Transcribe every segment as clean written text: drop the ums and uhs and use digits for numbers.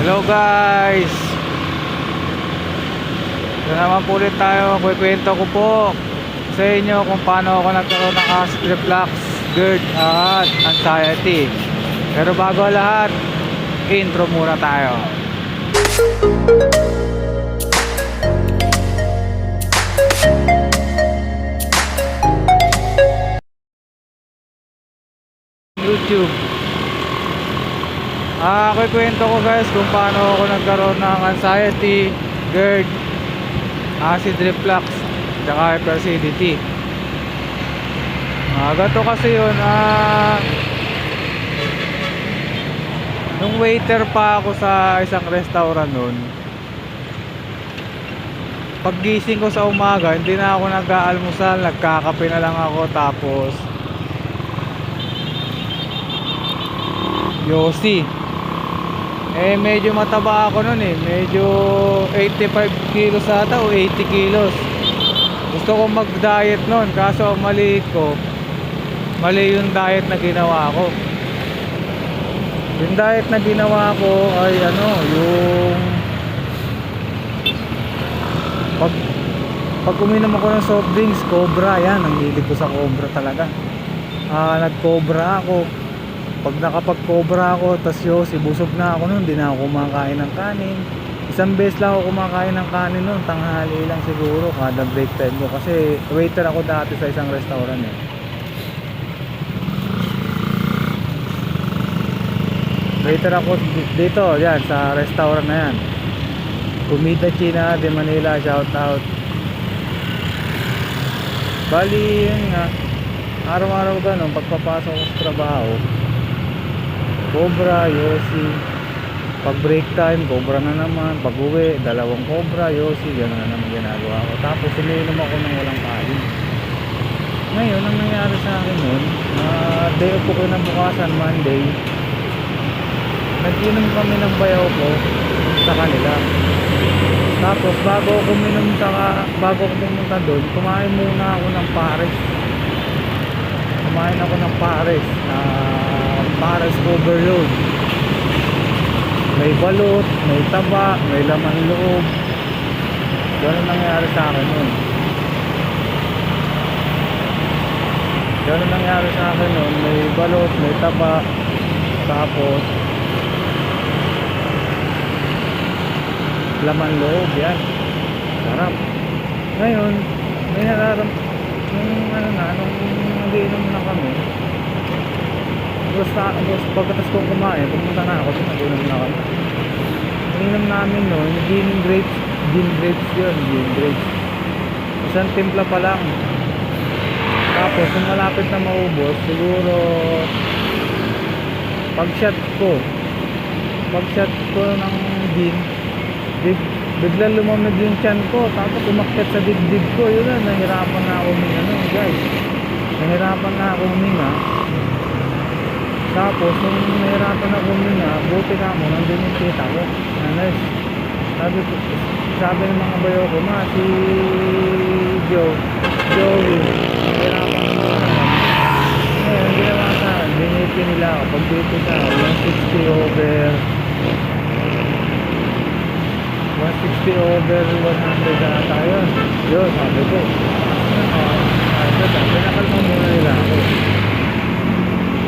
Hello guys, ito naman po ulit tayo. Kukwento ko po sa inyo kung paano ako nagkaroon ng acid reflux, GERD at anxiety. Pero bago lahat, intro muna tayo. YouTube. Kukwento ko guys kung paano ako nagkaroon ng anxiety, GERD, acid reflux, tsaka hyperacidity. Ganito kasi yun. Nung waiter pa ako sa isang restaurant nun, paggising ko sa umaga, hindi na ako nag-aalmusal, nagkakape na lang ako. Tapos Yossi. Medyo mataba ako nun medyo 85 kilos ata o 80 kilos. Gusto ko mag-diet nun, kaso mali yung diet na ginawa ko. Yung diet na ginawa ko ay yung pag uminom ako ng soft drinks, Cobra, yan, ang hilig ko sa Cobra talaga. Nag-Cobra ako. Pag nakapag-Cobra ako, tas Yossi, busog na ako nun, hindi na ako kumakain ng kanin. Isang beses lang ako kumakain ng kanin nun, tanghali lang siguro, kada break time ko. Kasi waiter ako dati sa isang restaurant Waiter ako dito, yan, sa restaurant na yan. Comida China de Manila, shout out. Bali, yun nga, araw-araw ganun, pagpapasok ko sa trabaho, Cobra, Yossi. Pag break time, Cobra na naman. Pag uwi, dalawang Cobra, Yossi. Gano'n na naman ginagawa ko. Tapos umiinom ako ng walang kain. Ngayon, ang nangyari sa akin nun, day off ko kinabukasan, Monday, nag-inom kami ng bayaw ko sa kanila. Tapos bago ako pumunta doon, kumain muna ako ng pares. Kumain ako ng pares, pares overload. May balot, may taba, may laman loob. Ganun nangyari sa akin nun. May balot, may taba. Tapos laman loob, yan. Sarap. Ngayon, may nung nagiinom na kami, pagkatas kong kumain, pumunta na ako, nag-inom na kami. Ininom namin nun, gin grapes yun. Isang timpla pa lang. Tapos nung malapit na maubos, siguro pag shot ko ng gin, biglang lumamig yung tiyan ko. Tapos umakyat sa dibdib ko. Yun na, nahirapan na ako huminga. Tapos nung nahirapan ako huminga, buti na mo, nandun yung tita ko, nurse. Sabi ng mga bayo ko, si Joey, nahirapan na naman. Ngayon, ginawa sa akin, biniti nila ako. Pag dito sa 160/100 na tayo. Yun, sabi ko. Pinakalma muna nila ako.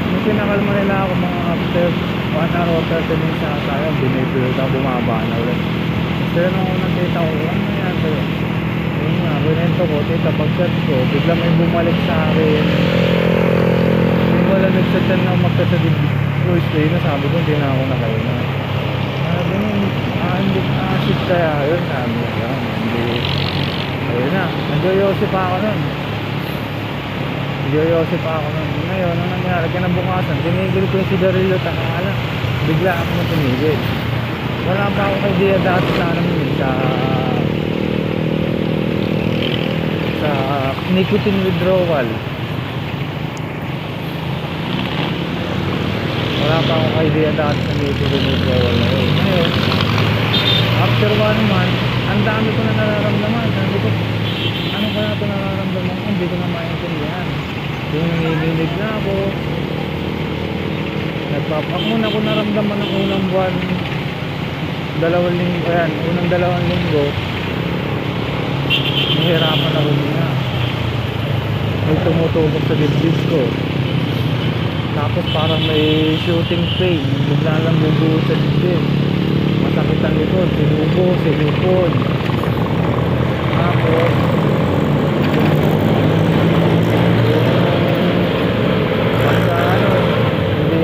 Nung pinakalma nila ako, mga after 1 hour or 30 minutes na tayo, binipilot ako, bumaba na ulit. Pero nung unang tita ko, ano nangyari sa'yo? Yun nga, binento ko, tita, pag-chat ko, bigla may bumalik sa akin. Hindi ko alam sa chan na umakta sa voice play na, sabi ko, hindi na ako nakaina. Sabi nyo, hindi acid kaya yun, sabi ko, hindi. Ayun na, nag-Yossi pa ako nun. Ngayon, ang nangyari, kinabukasan, tinigil ko yung sigarilyo, takala. Bigla ako na tinigil. Wala pa ako idea dati sa nicotine withdrawal. Ngayon, after 1 month, ang dami ko na nararamdaman. Sabi ko, ano kaya ito nararamdaman ko? Hindi ko na maintindihan. Yung ninilig na ako, ako na ko naramdaman ng unang buwan, dalawang linggo, ayan, unang dalawang linggo, nahihirapan ako niya. May tumutubog sa dibdib ko. Tapos parang may shooting pain, bigla lang bubuo sa dibdib. Masakit ang likod, sinubo, sinipon. Tapos pagka ano, hindi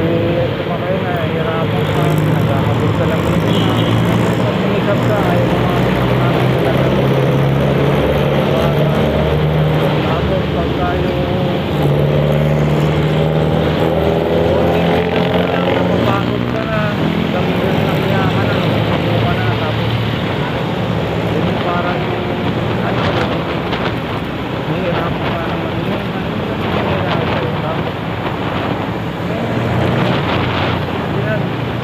tumakay na, hirapan ka, nagkakabit sa langit na. Pag sumikap ka, ayaw mo makakit sa langit. Tapos pagka yung napapagod ka na, gamitin lang iyakan na, napapago ka na, tapos yun yung parang ano, nahihirapan ka naman yun, nahihirapan. Tapos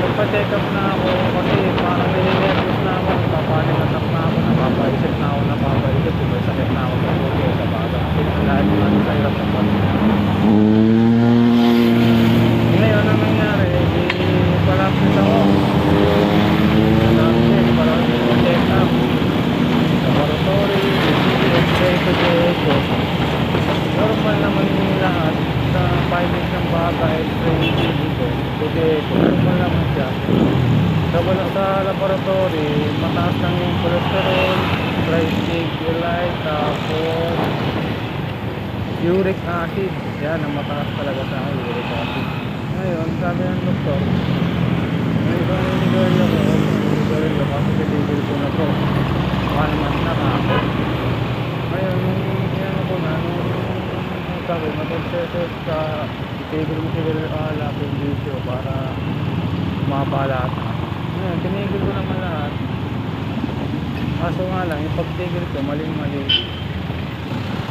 nagpa-check up na ako kasi parang nilinervous na ako, nagpapanik attack na ako, napapaisip na ako, may sakit na ako sa ulo, sa baga. Dahil sa hirap ng pamilya. Ngayon, ang nangyari, palapit ako. Palapit ako check up. Laboratory, x-ray to echo. Normal naman yung lahat. Sa findings ng bata, x-ray dito, to echo. Normal naman siya. Sa laboratory, mataas lang yung cholesterol, triglyceride, tapos uric acid. Yan, ang mataas talaga sa akin, uric acid. Ngayon, sabi ng doktor, may ibang ninigarilyo kasi titigil ko na po. 1 month na ako. Ngayon, yan ako na, nung sabi, mag-exercise ka, titigil mo siguro lahat yung video para mapala ka. Ngayon, tinigil ko naman lahat. Kaso nga lang, yung pagtigil ko, maling-mali.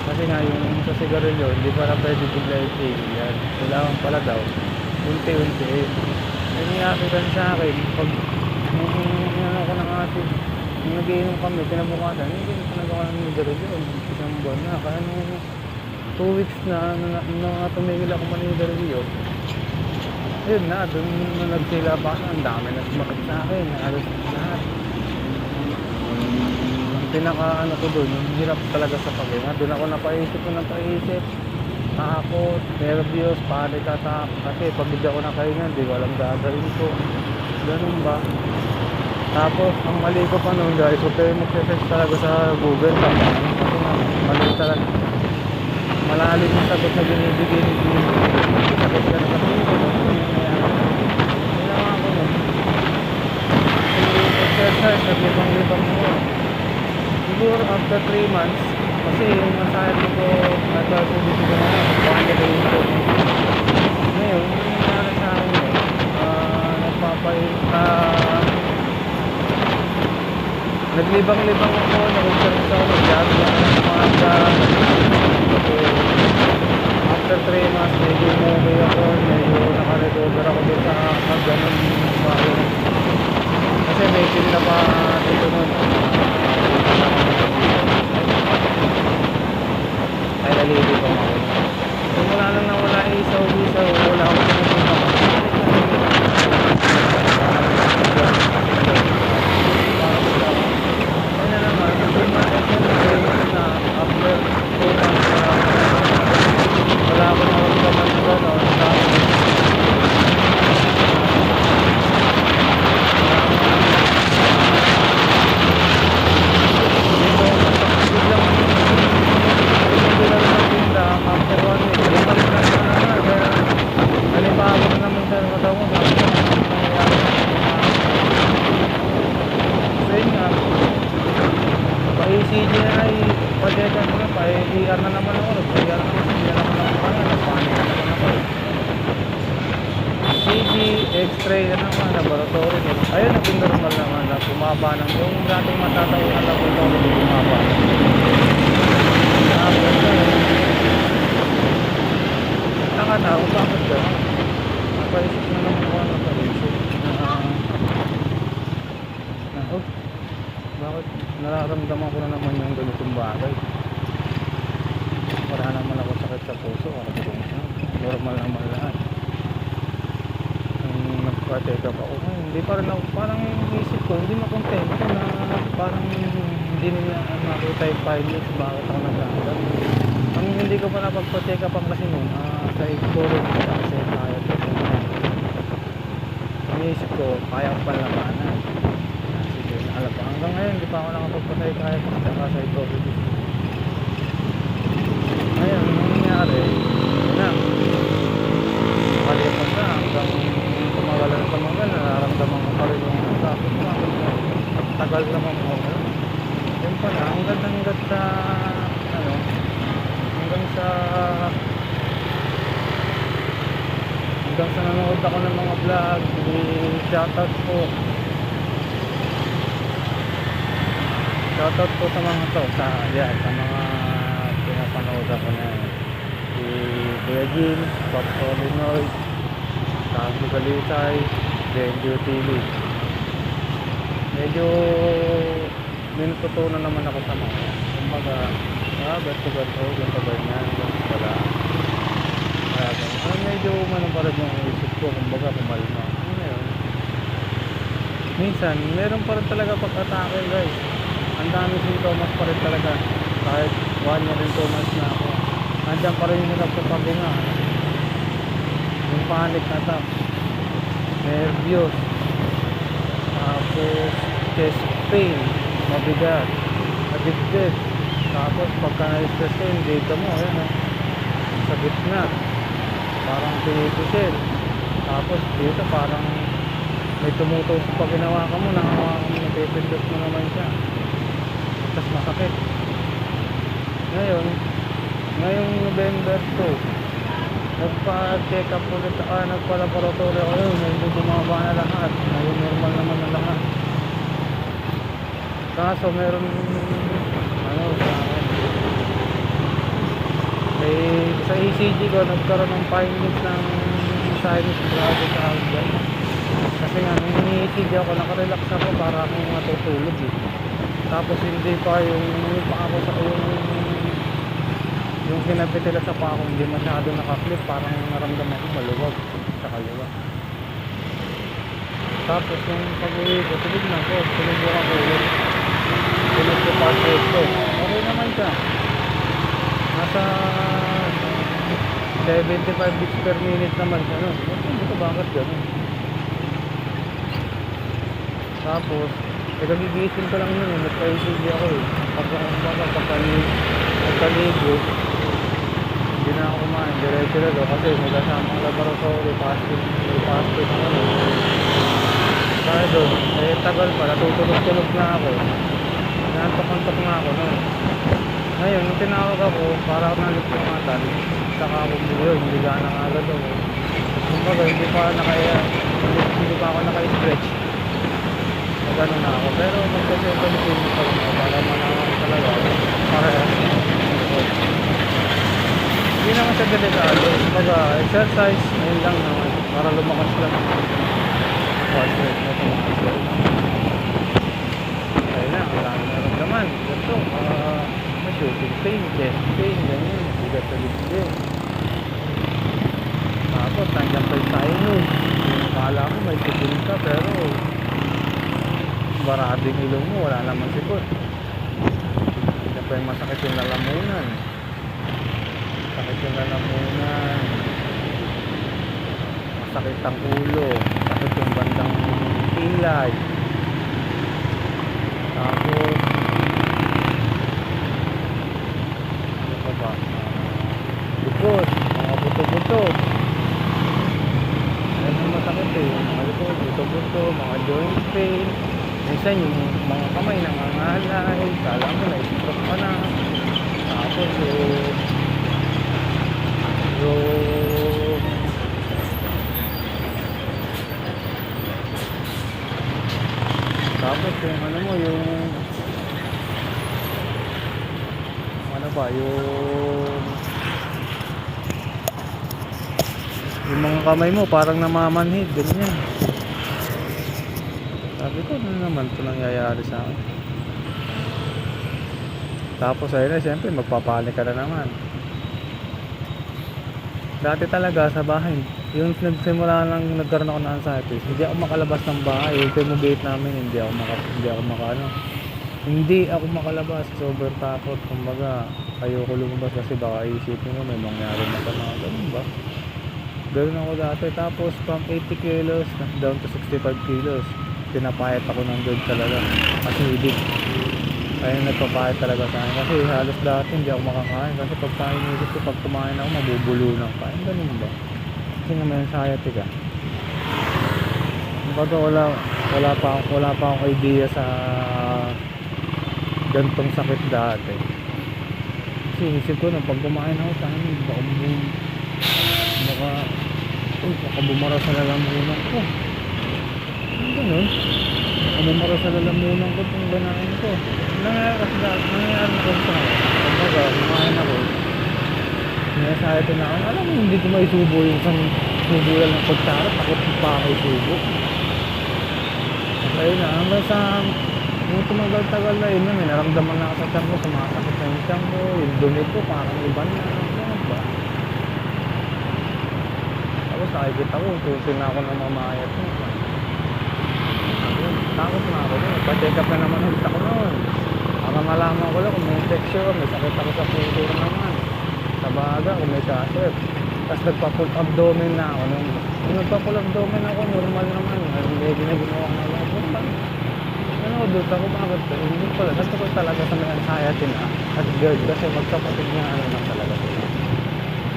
Kasi nga yung sa sigarilyo, hindi para pwede bigla i-tigil yan. Kailangan pala daw, unti-unti. Yung niyakitan sa akin, pag ano ko ng acid, nung nag-iinom kami, kinabukasan, hindi ko nagawa ng sigarilyo. Isang buwan na. Kaya nung 2 weeks na tumigil ako manigarilyo, yun na, dun nagsila pa na, ang dami na sumakit sa akin, halos lahat. Pinaka ano ko doon, yung hirap talaga sa paghinga. Doon ako napaisip, takot, nervyos, panic attack. Kasi pag hindi ako nakahinga, hindi ko alam gagawin ko. Ganun ba? Tapos, ang mali ko pa noon guys, huwag kayo mag-search talaga sa Google. Kasi mali talaga. Malalim yung sagot na binibigay ni Google. Sagot ka na sa Google. Ginawa ko nun. Exercise, naglibang-libang mo. Siguro after 3 months, kasi yung masahe ko nagpapulisi ko na, pakakagayin ko. Ngayon, yung nangyari sa akin naglibang-libang ako, nag-exercise ako, nag-jogging ako ng umaga. After 3 months, medyo umuwi ako, medyo nakarecover ako din sa ganun bago. Kasi may pin na pa dito nun. Ay, nalili pa ako. Kung wala nang nawala isaw-isaw, wala ako sa nagpunta. Kaya naman, after 2 months na, after 2 months na, wala ako naramdaman na gano'n. ECG na ay padekan ko na pa, ER na naman ako, nag-ER na naman, hindi na naman ako kaya, nagpanik na naman ako. ECG, X-ray na naman, laboratory, ayun, naging normal naman, na bumaba ng yung dating matataunan lang kung ako bumaba. Tapos na yun, nakatao, bakit ka? Napaisip na naman ako, napaisip na, oh, bakit nararamdaman ko na naman yung ganitong bagay. Wala naman ako sakit sa puso, normal naman lahat. Nung nagpa-check up ako, hindi pa rin ako, parang yung isip ko, hindi makontento na parang hindi nila makita yung findings bakit ako nagkakaroon. Ang hindi ko pa napagpa-check up kasi noon, sa ecology kasi kaya to. Ang isip ko, kaya ko pala labanan. Sige, alam pa. Hanggang ngayon, hindi pa ako nakapagpatay kaya ko sa ecology. Ngayon, ang nangyari, na, makalipas na hanggang tumagal, nararamdaman ko pa rin yung bakit tagal naman mo. Yun pala, hanggat sa ano, hanggang sa nanonood ako ng mga vlog, shoutout po sa mga to, sa mga pinapanood ako na si Kuya Jim, Pop Solinoid, Tago Galitay, Benjo TV. Medyo minututunan naman ako sa mga kumbaga, ganito ganyan pala. Medyo pa rin yung isip ko, kumbaga kumalma. Ano yun? Minsan, meron pa rin talaga pag-atake guys. Ang dami sintomas pa rin talaga. Kahit 1 year and 2 months na ako. Andiyan pa rin yung hirap sa pabinga. Yung panic attack. Nervyos. Tapos, chest pain. Mabigat. Addicted. Tapos, pagka na-stress ko yung data mo, ayan o. Sa gitna. Parang pinipisil. Tapos, dito parang may tumutusok pag ginawa ka mo. Nangawa ka mo, napipindot mo naman siya. Tapos masakit. Ngayong November 2, nagpa-check up ulit, nagpa-laboratory ako yun, medyo bumaba na lahat, naging normal naman na lahat. Kaso meron, sa akin, sa ECG ko, nagkaroon ng findings ng sinus grabe sa algal. Kasi nga, nung ini-ECG ako, nakarelax ako para akong matutulog eh. Tapos hindi pa yung pa ako sa yung kinabit nila sa pako, hindi masyado nakaklip, parang naramdaman ko maluwag sa kaliwa. Tapos yung pag-uwi ko, tinignan ko ulit. Tulog ko password ko. Okay naman siya. Nasa 75 beats per minute naman siya. Hindi ko bakit gano'n. Tapos, nagigising ko lang yun, nagpa-ECG ako eh. Pagkaligo, hindi na ako kumain, diretso na do kasi may kasamang laboratory, fasting ako. Kaya doon, tagal pa, natutulog-tulog na ako. Nantok-antok na ako noon. Ngayon, nung tinawag ako, para ako nalipungatan, saka ako buloy, hindi ka na agad ako. Kumbaga, hindi pa ako naka-stretch. Gano'n na ako, pero magpapalitin pa rin ako para manaman talaga parehas. Hindi naman siya delikado, kumbaga exercise, ayun lang naman para lumakas lang heart rate na tumakas lang. Ayun na, wala na naramdaman ganito, may shooting pain, chest pain, ganyan, bigat sa dibdib. Tapos nandiyan pa yung sinus, kala ko may sipin ka pero barading ilong mo, wala naman sipot. Hindi pa yung masakit yung lalamunan. Masakit ang ulo, masakit yung bandang kilay. Tapos ano pa ba? Likod, mga buto-buto. Yan ang masakit eh. Mga likod, buto-buto, mga joint pain. Minsan yung mga kamay nangangalay, kala mo na-stroke ka na. Tapos yung ano mo, yung ano ba, yung mga kamay mo parang namamanhid, ganyan. Sabi ko, ano naman ito nangyayari sa akin? Tapos ayun na, siyempre magpapanik ka na naman. Dati talaga sa bahay, Yung nagsimula lang nagkaroon ako ng anxiety, hindi ako makalabas ng bahay. Ultimo gate namin, hindi ako makalabas. Sobrang takot. Kumbaga, ayoko lumabas kasi baka isipin mo may mangyari na pa mga ganun ba. Ganun ako dati. Tapos from 80 kilos, down to 65 kilos. Pinapayat ako ng doon talaga. Kasi hindi. Kaya nagpapayat talaga sa akin. Kasi halos dati hindi ako makakain. Kasi pagka iniisip ko, pag kumain ako, mabubulunan ka. Ganun ba? Kasi nga may anxiety ka. Kumbaga wala pa akong idea sa gantong sakit dati. Kasi isip ko na pag kumain ako sa akin, baka bumara sa lalamunan ko. Ano ganun? Baka bumara sa lalamunan ko itong banahin ko. Nangyayari na ko sa akin. Kumbaga, kumain ako. Anxiety na ako. Alam mo, hindi ko maisubo yung isang subo lang ng kutsara. Takot pa ako isubo. Ayun na, hanggang sa yung tumagal-tagal na yun, may naramdaman na ako sa tiyan ko, sumasakit na yung tiyan ko, yung dumi ko, parang iba na, ano ba? Tapos nakikita ko, tusin na ako ng mamayat mo. Takot na ako nun, pa-check up na naman ulit ako nun. Para malaman ko lang kung may infection, may sakit ako sa puso naman. Sa baga, kung may kasip. Tapos nagpa-full abdomen na ako nun. Kung nagpa-full abdomen ako, normal naman. Hindi ginagawa ko na lang. Doon ako bakit hindi pala nagtukot talaga sa may anxiety na at GERD kasi magkapatid nga ano lang talaga sila.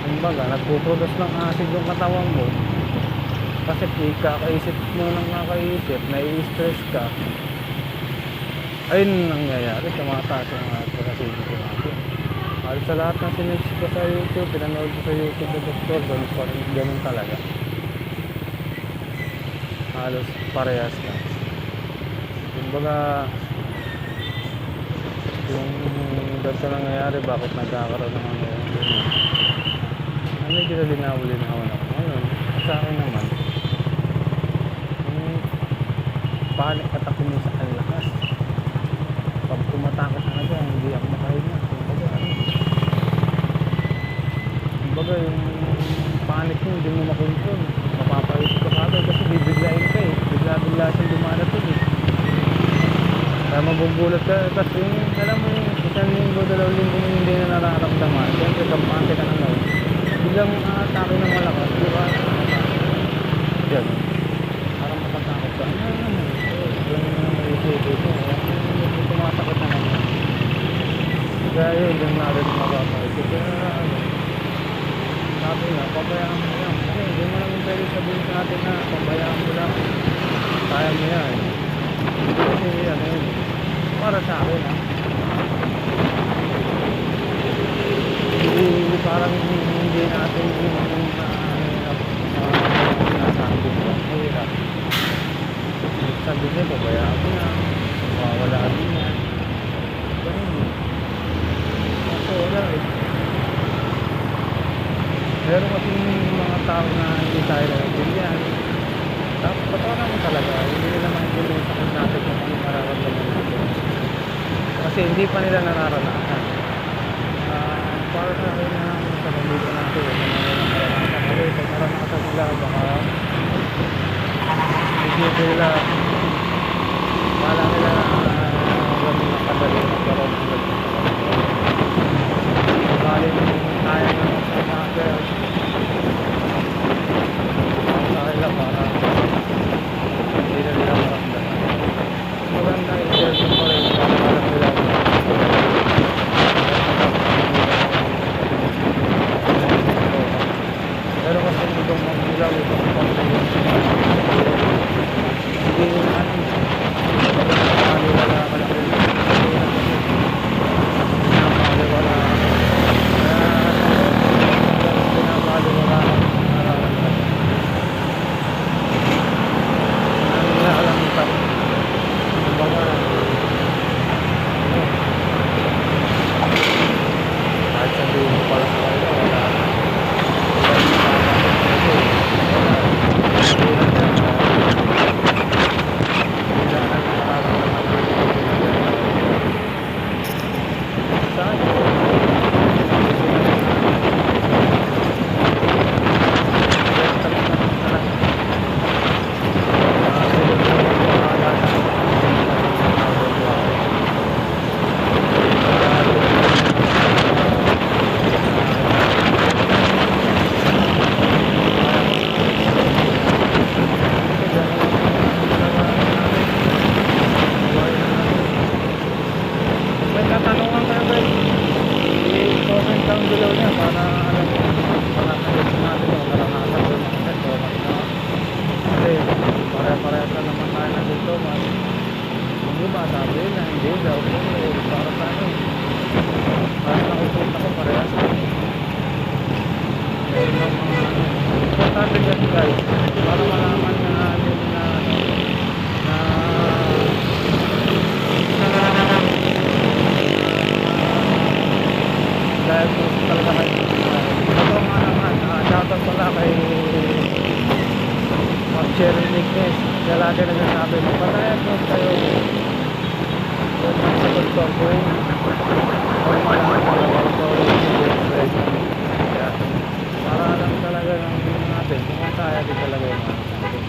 Kumbaga nagpo-produce ng acid yung katawan mo kasi kakaisip mo nang nakaisip, nai-stress ka, ayun nangyayari, tumataas yung acidity ko natin. Halos sa lahat ng sinex ko sa YouTube, pinanood ko sa YouTube na doktor, ganun talaga, halos parehas na. Kumbaga yung ganito nangyayari, bakit nagkakaroon ng ano yun, medyo na linawin ako ngayon. Sa akin naman yung panic attack ko minsan ang lakas. Pag tumatakot talaga hindi ako makahinga. Kumbaga yung panic mo hindi mo makontrol, mapapaisip ka kagad kasi bibiglain ka eh, bigla siyang dumarating eh. Kaya mabubulat ka, tapos yung, alam mo yung isang linggo, 2 linggo mo hindi na nararamdaman. Siyempre, kampante ka na ngayon. Biglang atake ng malakas, di ba? Yan. Parang matatakot ka. Ano naman? Biglang naisipin mo. Tumasakit na naman. Kaya yun, yung natin mapapaisip. Kaya ano, sabi nga, pabayaan mo lang. Kasi hindi mo naman pwede sabihin sa atin na pabayaan mo lang. Kaya mo yan. Kasi ano yun, para sa akin hindi parang hindi natin yung nasabi ko ang hirap. Sabi niya, pabayaan mo na, mawawala din yan. Ganun. Kasi wala eh. Meron kasi mga tao na hindi tayo nagpilihan. Tapos totoo naman talaga, hindi nila maintindihan yung sakit natin kung ano nararamdaman natin. Kasi hindi pa nila nararanasan. Para sa akin na sa pamilya natin, kung ano nila nararanasan. Kasi pag naranasan nila, baka isipin nila, wala nila gano'n na kadali magkaroon ng gano'n. Galing tayo ng sa master. Sa kanila para hindi na nila maramdaman. Maganda i-share ko rin para alam nila pero kasi itong mag-ilaw itong pag-ilaw hindi iba sabi na hindi daw. Para sa ano. Para nakikita ko parehas na. Meron ng mga ano. Importante kasi guys. Para malaman na natin na dahil po talaga kayo ito nga naman shoutout pala kay Cherry Nickness siya lagi nagsasabi magpatayan po kayo kung sa doktor kung malaman talaga ito para lang talaga ng natin kung ang kaya din talaga yung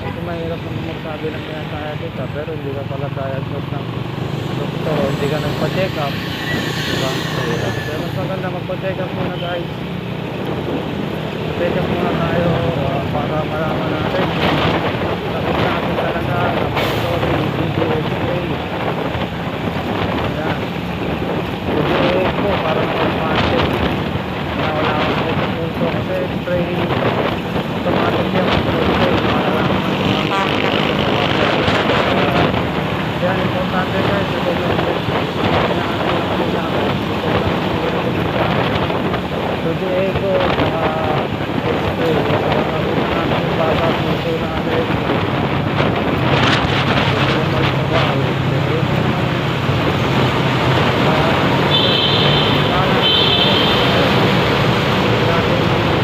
kasi mahirap naman magsabi ng kaya dito pero hindi ka pala diagnose ng doktor hindi ka nagpa-check up diba? Pero mas maganda magpa-check up muna guys check up muna tayo para malaman natin sakit natin talaga laboratory, DGSA yan DGSA po para makapante na wala akong puto kasi spray automatic yan spray para lang yan importante guys ito yung Suji Eco saka X-ray natin bata puso natin ito naman magtrabaho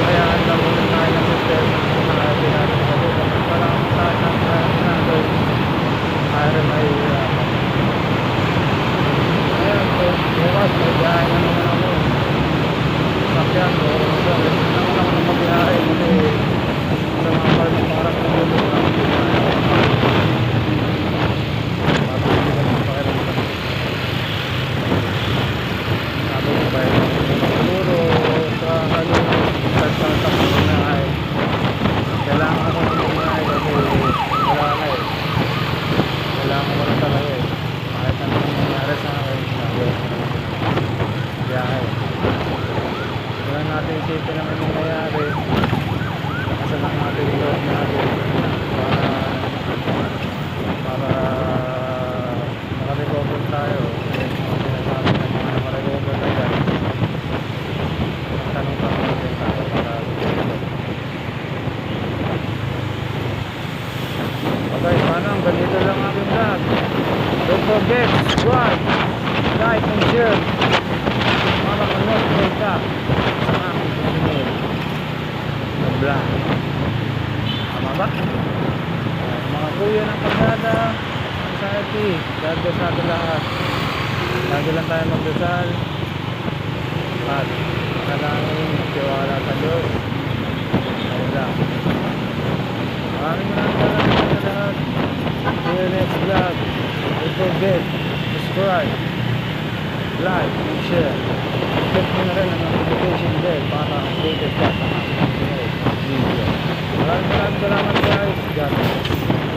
hayaan lang muna tayo ng system na natin natin para masahan natin para may ayan so bukas may biyahe na naman ako sakyan o gusto naman ako na magbiyahe kasi sa mga parang nagulog na matuloy ka ng pakiramdam sabi ko ba siguro sa nagtatak na ay kailangan ako ng biyahe kasi wala na eh kailangan ko na talaga eh kahit anong nangyari sa akin sabi biyahe wala natin isipin naman yung nangyari nasa lang natin yung loob natin para makarecover tayo sinasabi ng mga nakarecover na dyan tanong-tanong natin tayo para okay, paano? Ganito lang aking vlog. Don't forget, subscribe, like, and share para ma-notify ka sa aking susunod na vlog. Tama ba? Mga kuya ng Pagdada Society, God bless natin lahat. Lagi lang tayo magdasal at manalangin, tiwala sa Diyos. Ayun lang. Maraming salamat sa lahat. See you next vlog. Don't forget, subscribe, like, and share. Click mo na rin ang notification bell para updated ka sa aking video. Maraming salamat guys. God bless.